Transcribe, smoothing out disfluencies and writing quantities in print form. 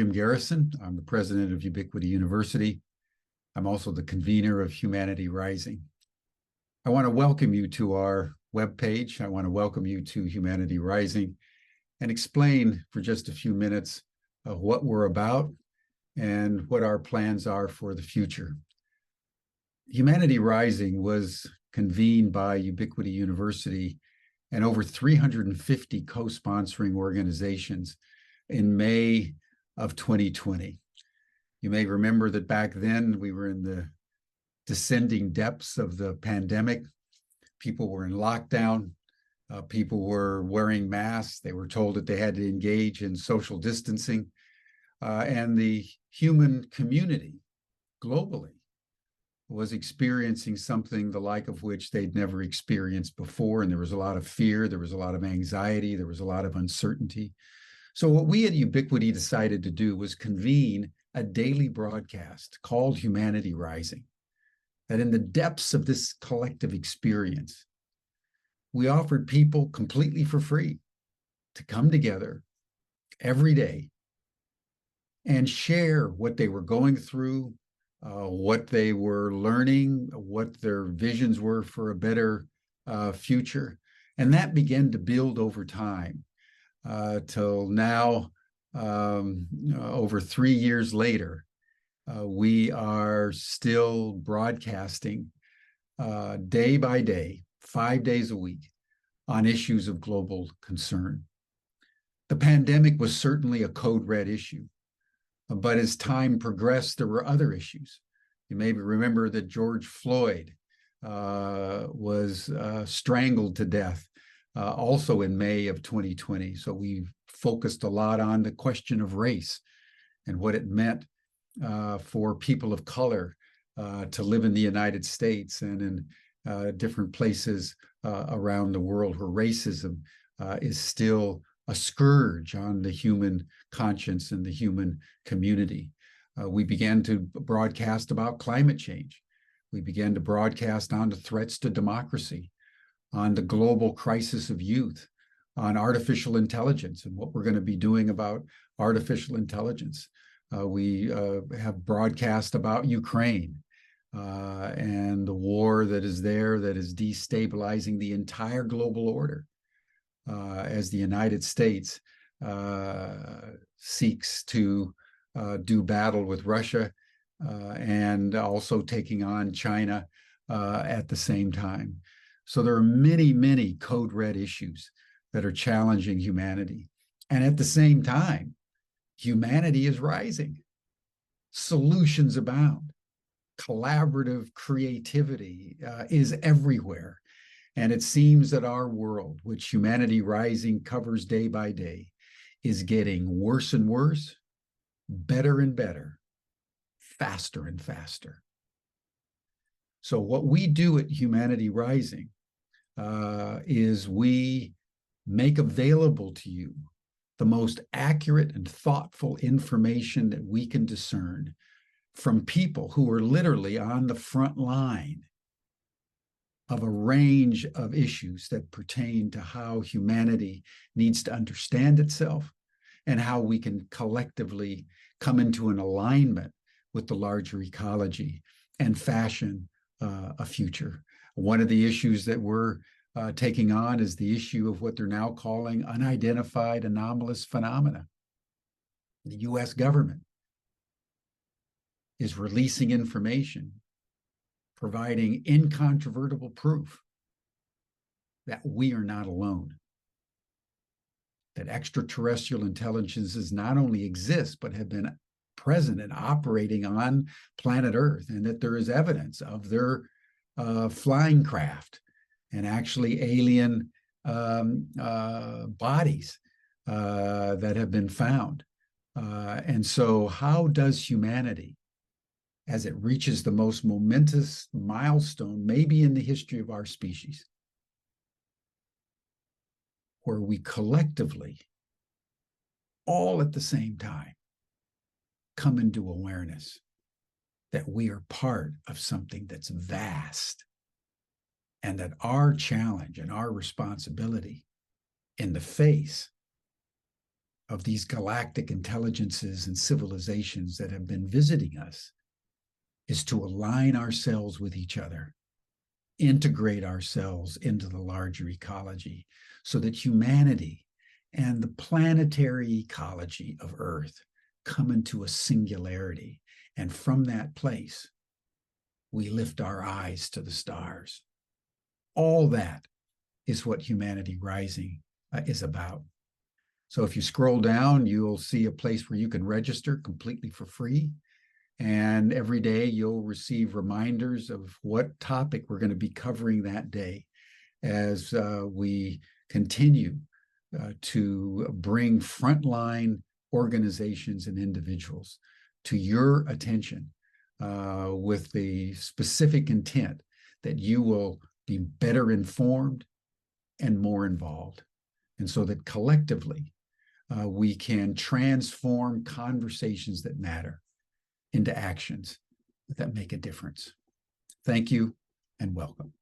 Jim Garrison. I'm the president of Ubiquity University. I'm also the convener of Humanity Rising. I want to welcome you to our webpage. I want to welcome you to Humanity Rising and explain for just a few minutes what we're about and what our plans are for the future. Humanity Rising was convened by Ubiquity University and over 350 co-sponsoring organizations in May of 2020. You may remember that back then we were in the descending depths of the pandemic. People were in lockdown. People were wearing masks. They were told that they had to engage in social distancing. And the human community globally was experiencing something the like of which they'd never experienced before. And there was a lot of fear. There was a lot of anxiety. There was a lot of uncertainty. So what we at Ubiquity decided to do was convene a daily broadcast called Humanity Rising, that in the depths of this collective experience, we offered people completely for free to come together every day and share what they were going through, what they were learning, what their visions were for a better future. And that began to build over time till now, over 3 years later, we are still broadcasting day by day, 5 days a week, on issues of global concern. The pandemic was certainly a code red issue. But as time progressed, there were other issues. You may remember that George Floyd was strangled to death also in May of 2020. So we focused a lot on the question of race and what it meant for people of color to live in the United States and in different places around the world where racism is still a scourge on the human conscience and the human community. We began to broadcast about climate change. We began to broadcast on the threats to democracy, on the global crisis of youth, on artificial intelligence and what we're going to be doing about artificial intelligence. We have broadcast about Ukraine and the war that is there that is destabilizing the entire global order. As the United States seeks to do battle with Russia and also taking on China at the same time. So there are many, many code red issues that are challenging humanity. And at the same time, humanity is rising. Solutions abound. Collaborative creativity is everywhere. And it seems that our world, which Humanity Rising covers day by day, is getting worse and worse, better and better, faster and faster. So what we do at Humanity Rising is we make available to you the most accurate and thoughtful information that we can discern from people who are literally on the front line of a range of issues that pertain to how humanity needs to understand itself and how we can collectively come into an alignment with the larger ecology and fashion a future. One of the issues that we're taking on is the issue of what they're now calling unidentified anomalous phenomena. The US government is releasing information providing incontrovertible proof that we are not alone, that extraterrestrial intelligences not only exist, but have been present and operating on planet Earth, and that there is evidence of their flying craft and actually alien bodies that have been found. And so how does humanity, as it reaches the most momentous milestone, maybe in the history of our species, where we collectively, all at the same time, come into awareness that we are part of something that's vast, and that our challenge and our responsibility in the face of these galactic intelligences and civilizations that have been visiting us is to align ourselves with each other, integrate ourselves into the larger ecology so that humanity and the planetary ecology of Earth come into a singularity. And from that place, we lift our eyes to the stars. All that is what Humanity Rising is about. So if you scroll down, you'll see a place where you can register completely for free. And every day you'll receive reminders of what topic we're going to be covering that day as we continue to bring frontline organizations and individuals to your attention with the specific intent that you will be better informed and more involved. And so that collectively we can transform conversations that matter into actions that make a difference. Thank you and welcome.